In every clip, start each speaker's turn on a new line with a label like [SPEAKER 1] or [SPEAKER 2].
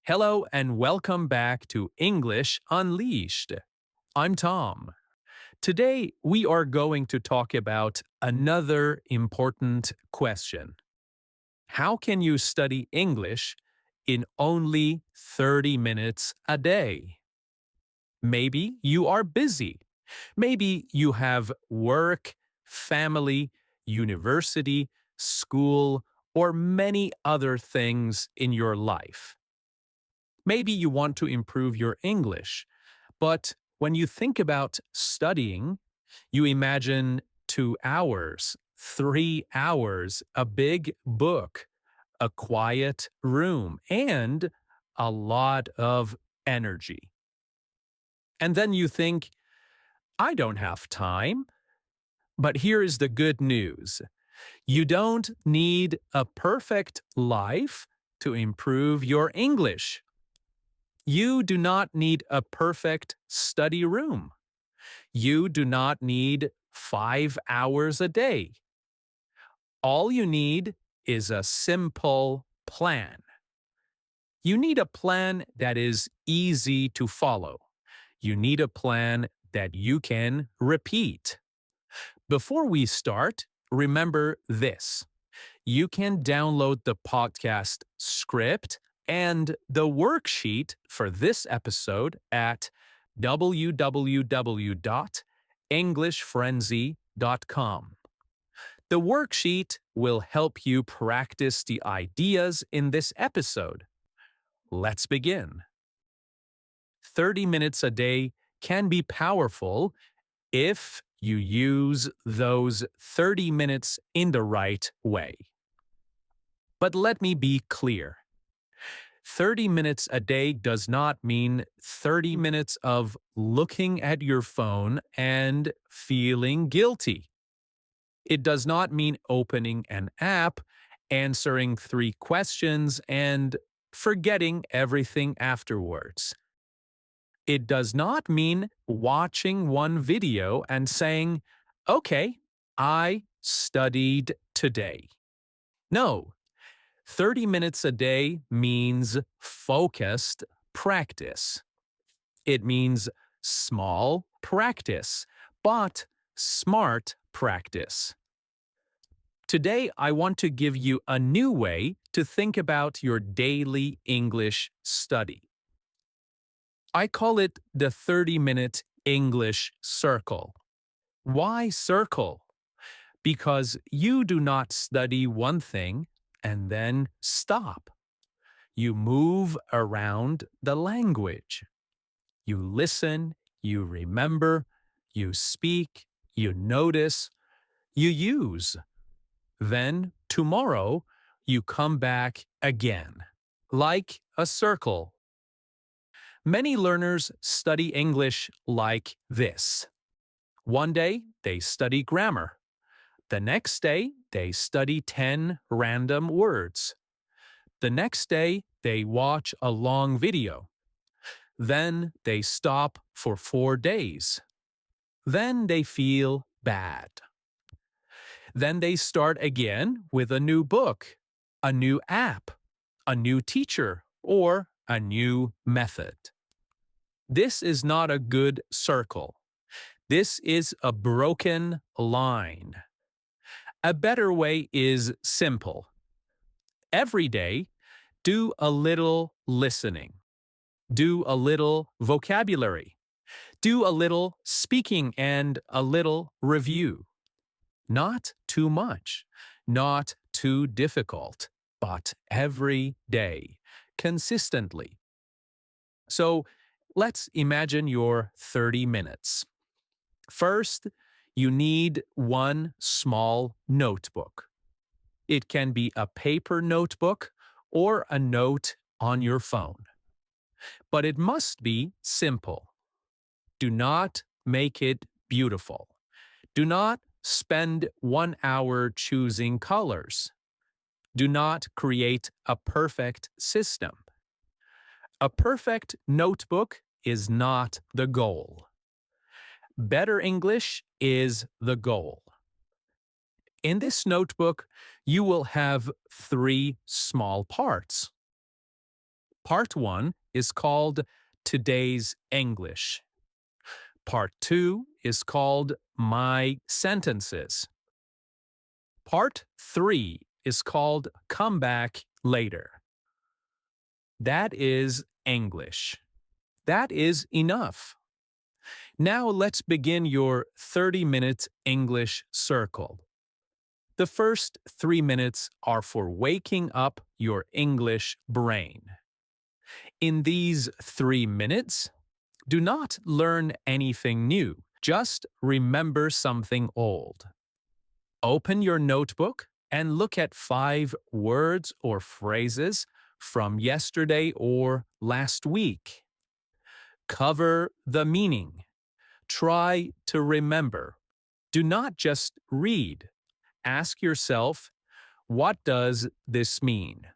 [SPEAKER 1] Hello and welcome back to English Unleashed. I'm Tom. Today we are going to talk about another important question. How can you study English in only 30 minutes a day? Maybe you are busy. Maybe you have work, family, university, school, or many other things in your life. Maybe you want to improve your English, but when you think about studying, you imagine 2 hours, 3 hours, a big book, a quiet room, and a lot of energy. And then you think, I don't have time. But here is the good news. You don't need a perfect life to improve your English. You do not need a perfect study room. You do not need 5 hours a day. All you need is a simple plan. You need a plan that is easy to follow. You need a plan that you can repeat. Before we start, remember this. You can download the podcast script and the worksheet for this episode at www.englishfrenzy.com. The worksheet will help you practice the ideas in this episode. Let's begin. 30 minutes a day can be powerful if you use those 30 minutes in the right way. But let me be clear. 30 minutes a day does not mean 30 minutes of looking at your phone and feeling guilty. It does not mean opening an app, answering 3 questions, and forgetting everything afterwards. It does not mean watching one video and saying, okay, I studied today. No, 30 minutes a day means focused practice. It means small practice, but smart practice. Today, I want to give you a new way to think about your daily English study. I call it the 30-minute English circle. Why circle? Because you do not study one thing and then stop. You move around the language. You listen, you remember, you speak, you notice, you use. Then tomorrow, you come back again, like a circle. Many learners study English like this. One day, they study grammar. The next day, they study 10 random words. The next day, they watch a long video. Then they stop for 4 days. Then they feel bad. Then they start again with a new book, a new app, a new teacher, or a new method. This is not a good circle. This is a broken line. A better way is simple. Every day, do a little listening. Do a little vocabulary. Do a little speaking and a little review. Not too much, not too difficult, but every day, consistently. So, let's imagine your 30 minutes. First, you need one small notebook. It can be a paper notebook or a note on your phone. But it must be simple. Do not make it beautiful. Do not spend 1 hour choosing colors. Do not create a perfect system. A perfect notebook is not the goal. Better English is the goal. In this notebook, you will have 3 small parts. Part 1 is called Today's English. Part 2 is called My Sentences. Part 3 is called Come Back Later. That is English. That is enough. Now let's begin your 30-minute English circle. The first 3 minutes are for waking up your English brain. In these 3 minutes, do not learn anything new. Just remember something old. Open your notebook and look at 5 words or phrases from yesterday or last week. Cover the meaning. Try to remember. Do not just read. Ask yourself, what does this mean?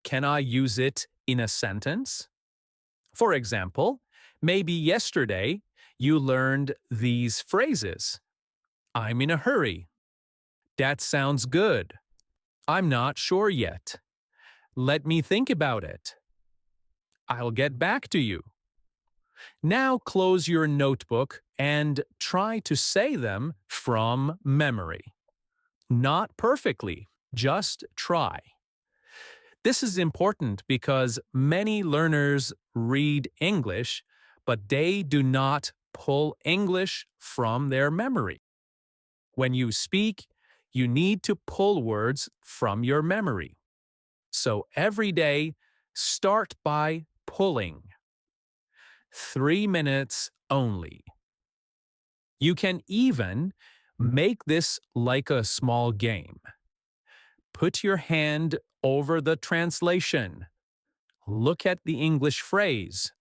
[SPEAKER 1] Can I use it in a sentence? For example, maybe yesterday you learned these phrases. I'm in a hurry. That sounds good. I'm not sure yet. Let me think about it. I'll get back to you. Now close your notebook and try to say them from memory. Not perfectly, just try. This is important because many learners read English, but they do not pull English from their memory. When you speak, you need to pull words from your memory. So every day, start by pulling. 3 minutes only. You can even make this like a small game. Put your hand over the translation. Look at the English phrase.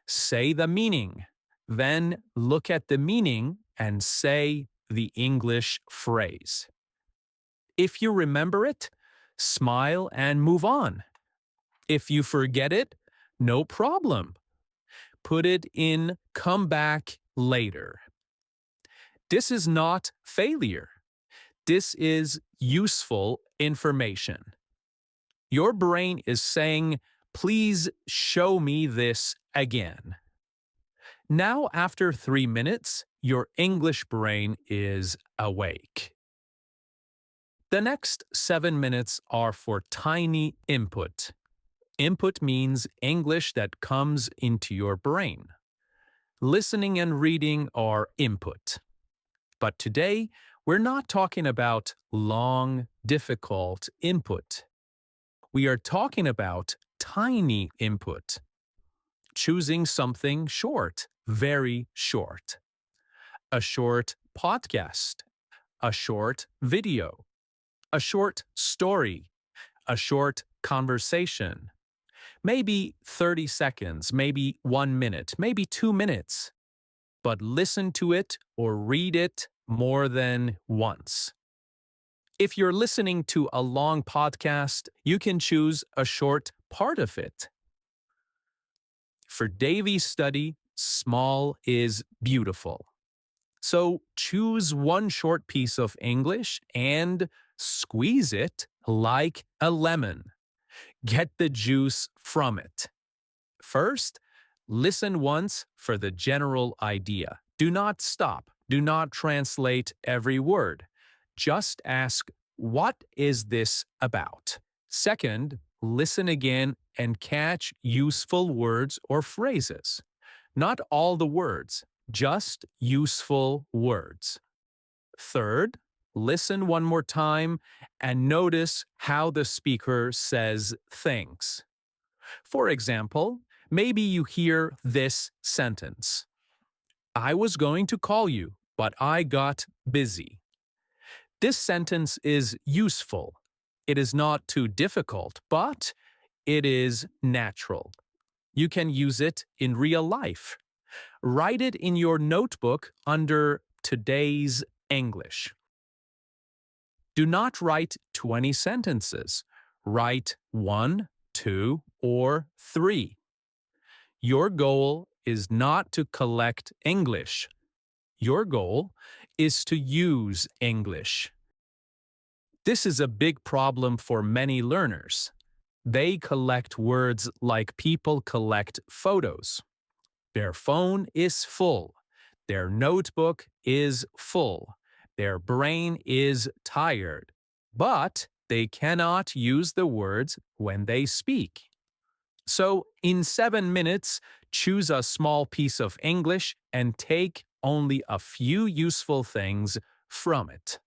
[SPEAKER 1] Say the meaning. Then look at the meaning and say the English phrase. If you remember it, smile and move on. If you forget it, no problem. Put it in come back later. This is not failure. This is useful information. Your brain is saying, please show me this again. Now, after 3 minutes, your English brain is awake. The next 7 minutes are for tiny input. Input means English that comes into your brain. Listening and reading are input. But today, we're not talking about long, difficult input. We are talking about tiny input. Choosing something short, very short. A short podcast, a short video, a short story, a short conversation. Maybe 30 seconds, maybe 1 minute, maybe 2 minutes. But listen to it or read it more than once. If you're listening to a long podcast, you can choose a short part of it. For Davy's study, small is beautiful. So choose one short piece of English and squeeze it like a lemon. Get the juice from it. First, listen once for the general idea. Do not stop. Do not translate every word. Just ask, what is this about? Second, listen again and catch useful words or phrases. Not all the words, just useful words. Third, listen one more time and notice how the speaker says things. For example, maybe you hear this sentence. I was going to call you, but I got busy. This sentence is useful. It is not too difficult, but it is natural. You can use it in real life. Write it in your notebook under Today's English. Do not write 20 sentences. Write 1, 2, or 3. Your goal is not to collect English. Your goal is to use English. This is a big problem for many learners. They collect words like people collect photos. Their phone is full. Their notebook is full. Their brain is tired. But they cannot use the words when they speak. So, in 7 minutes, choose a small piece of English and take only a few useful things from it.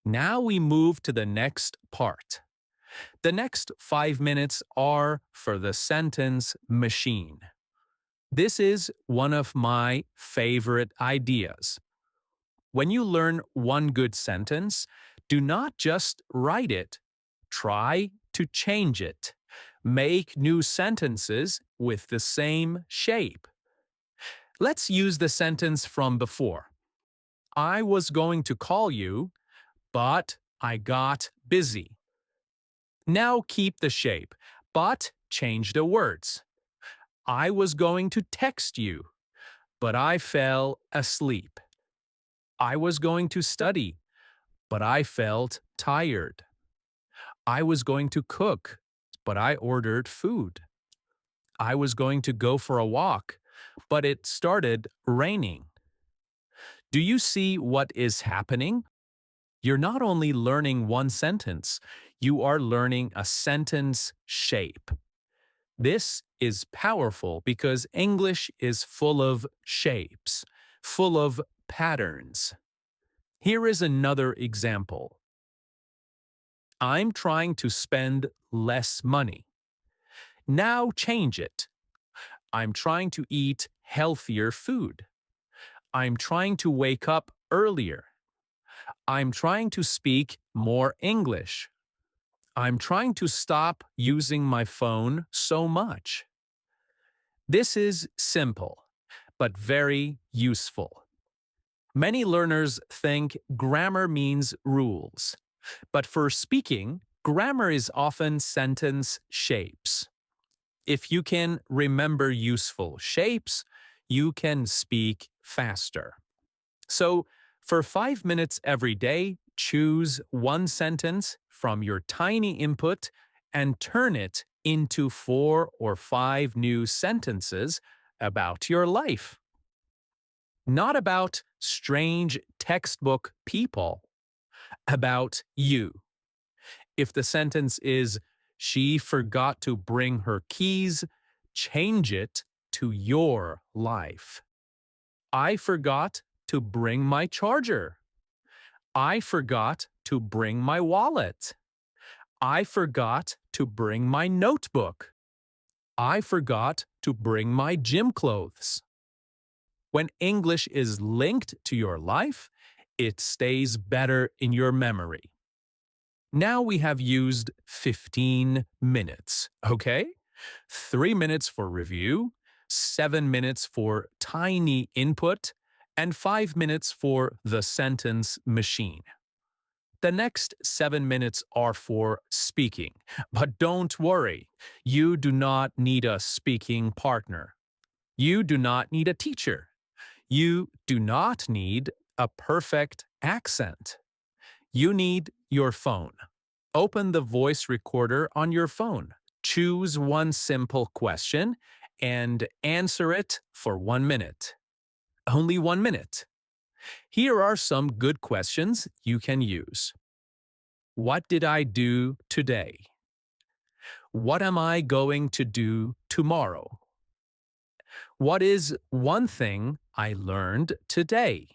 [SPEAKER 1] Now we move to the next part. The next 5 minutes are for the sentence machine. This is one of my favorite ideas. When you learn one good sentence, do not just write it. Try to change it. Make new sentences with the same shape. Let's use the sentence from before. I was going to call you, but I got busy. Now keep the shape, but change the words. I was going to text you, but I fell asleep. I was going to study, but I felt tired. I was going to cook, but I ordered food. I was going to go for a walk, but it started raining. Do you see what is happening? You're not only learning one sentence, you are learning a sentence shape. This is powerful because English is full of shapes, full of patterns. Here is another example. I'm trying to spend less money. Now change it. I'm trying to eat healthier food. I'm trying to wake up earlier. I'm trying to speak more English. I'm trying to stop using my phone so much. This is simple, but very useful. Many learners think grammar means rules, but for speaking, grammar is often sentence shapes. If you can remember useful shapes, you can speak faster. So, for 5 minutes every day, choose one sentence from your tiny input and turn it into 4 or 5 new sentences about your life. Not about strange textbook people, about you. If the sentence is, she forgot to bring her keys, change it to your life. I forgot to bring my charger. I forgot to bring my wallet. I forgot to bring my notebook. I forgot to bring my gym clothes. When English is linked to your life, it stays better in your memory. Now we have used 15 minutes, okay? 3 minutes for review, 7 minutes for tiny input, and 5 minutes for the sentence machine. The next 7 minutes are for speaking, but don't worry, you do not need a speaking partner. You do not need a teacher. You do not need a perfect accent. You need your phone. Open the voice recorder on your phone. Choose one simple question and answer it for 1 minute. Only 1 minute. Here are some good questions you can use. What did I do today? What am I going to do tomorrow? What is one thing I learned today?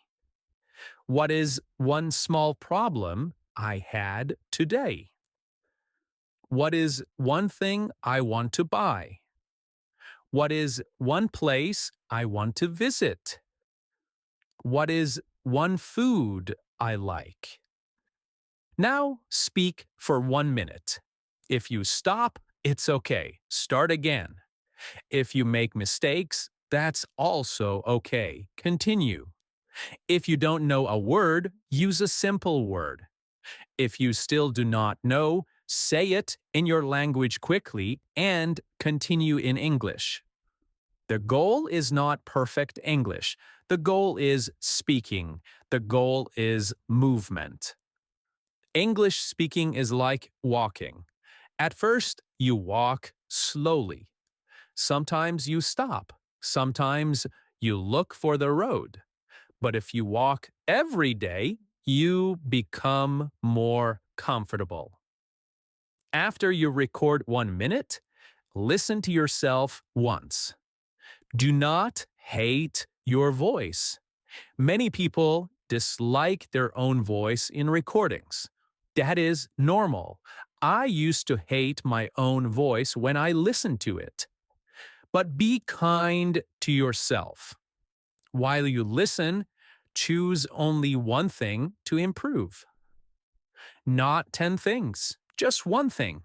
[SPEAKER 1] What is one small problem I had today? What is one thing I want to buy? What is one place I want to visit? What is one food I like? Now speak for 1 minute. If you stop, it's okay. Start again. If you make mistakes, that's also okay. Continue. If you don't know a word, use a simple word. If you still do not know, say it in your language quickly and continue in English. The goal is not perfect English. The goal is speaking. The goal is movement. English speaking is like walking. At first, you walk slowly. Sometimes you stop. Sometimes you look for the road. But if you walk every day, you become more comfortable. After you record 1 minute, listen to yourself once. Do not hate your voice. Many people dislike their own voice in recordings. That is normal. I used to hate my own voice when I listened to it. But be kind to yourself. While you listen, choose only one thing to improve. Not 10 things, just one thing.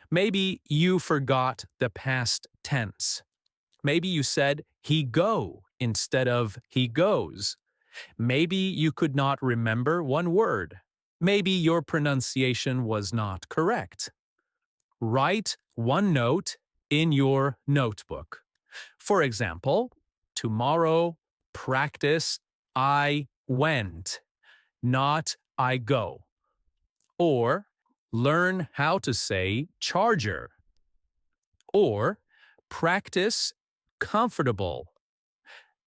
[SPEAKER 1] Maybe you forgot the past tense. Maybe you said he go instead of he goes. Maybe you could not remember one word. Maybe your pronunciation was not correct. Write one note in your notebook. For example, tomorrow, practice I went, not I go. Or learn how to say charger. Or practice comfortable.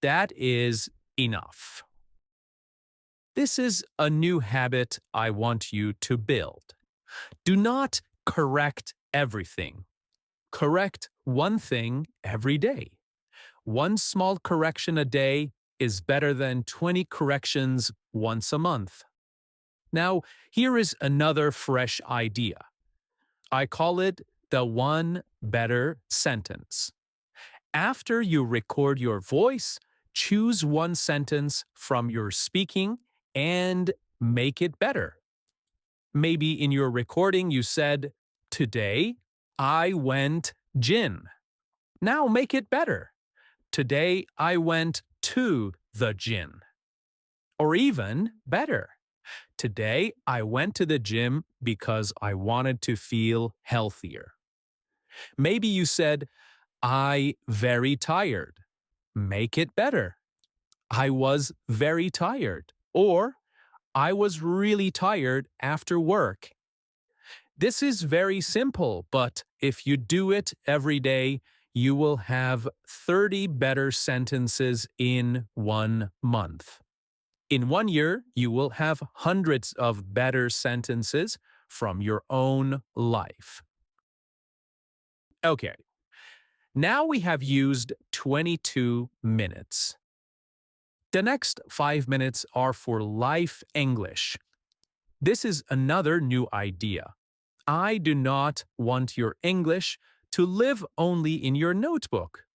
[SPEAKER 1] That is enough. This is a new habit I want you to build. Do not correct everything. Correct one thing every day. One small correction a day is better than 20 corrections once a month. Now, here is another fresh idea. I call it the one better sentence. After you record your voice, choose one sentence from your speaking and make it better. Maybe in your recording you said, "Today I went gin." Now make it better. "Today I went to the gym." Or even better, "Today I went to the gym because I wanted to feel healthier." Maybe you said, "I very tired." Make it better. "I was very tired." Or "I was really tired after work." This is very simple, but if you do it every day, you will have 30 better sentences in 1 month. In 1 year, you will have hundreds of better sentences from your own life. Okay, now we have used 22 minutes. The next 5 minutes are for life English. This is another new idea. I do not want your English to live only in your notebook.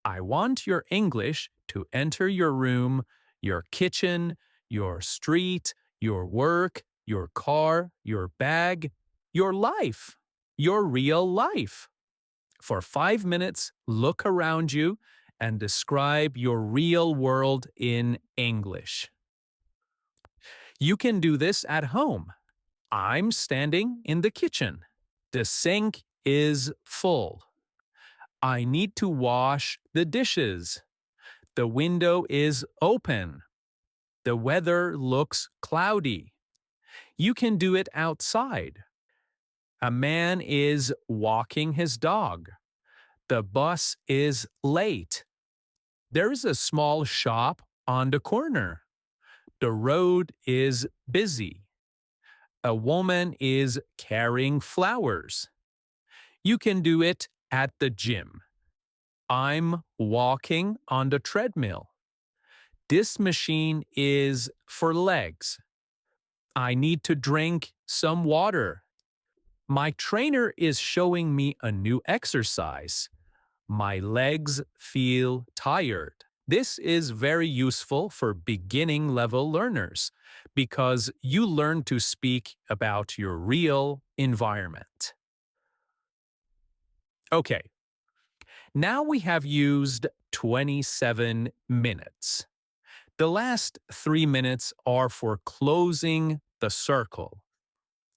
[SPEAKER 1] I want your English to enter your room, your kitchen, your street, your work, your car, your bag, your life, your real life. For 5 minutes, look around you and describe your real world in English. You can do this at home. I'm standing in the kitchen. The sink is full. I need to wash the dishes. The window is open. The weather looks cloudy. You can do it outside. A man is walking his dog. The bus is late. There is a small shop on the corner. The road is busy. A woman is carrying flowers. You can do it at the gym. I'm walking on the treadmill. This machine is for legs. I need to drink some water. My trainer is showing me a new exercise. My legs feel tired. This is very useful for beginning level learners because you learn to speak about your real environment. Okay, now we have used 27 minutes. The last 3 minutes are for closing the circle.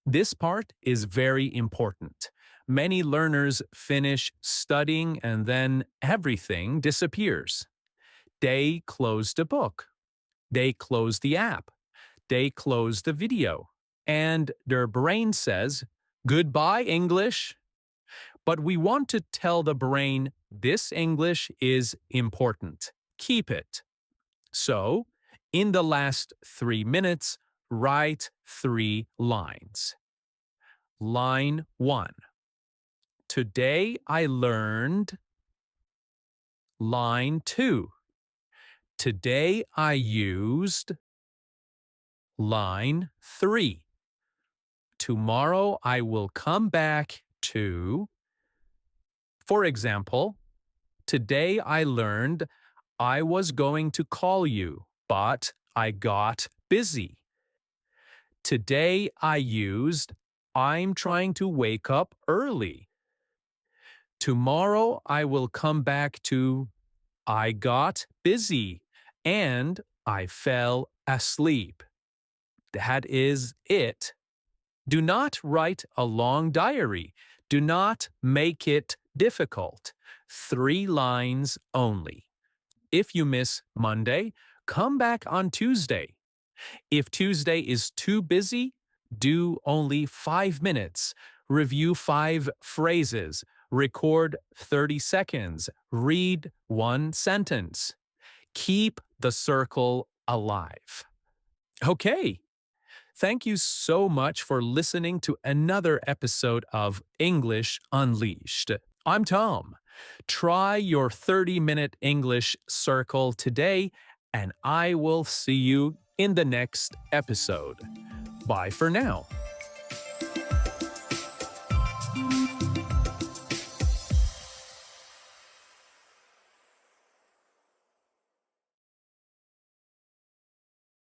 [SPEAKER 1] This part is very important. Many learners finish studying and then everything disappears. They close the book. They close the app. They close the video. And their brain says, Goodbye, English. But we want to tell the brain this English is important. Keep it. So, in the last 3 minutes, write 3 lines. Line 1. Today I learned. Line 2. Today I used. Line 3. Tomorrow I will come back to. For example, today I learned I was going to call you, but I got busy. Today I used I'm trying to wake up early. Tomorrow I will come back to I got busy and I fell asleep. That is it. Do not write a long diary. Do not make it difficult. 3 lines only. If you miss Monday, come back on Tuesday. If Tuesday is too busy, do only 5 minutes. Review 5 phrases. Record 30 seconds. Read 1 sentence. Keep the circle alive. Okay. Thank you so much for listening to another episode of English Unleashed. I'm Tom. Try your 30-minute English circle today, and I will see you in the next episode. Bye for now.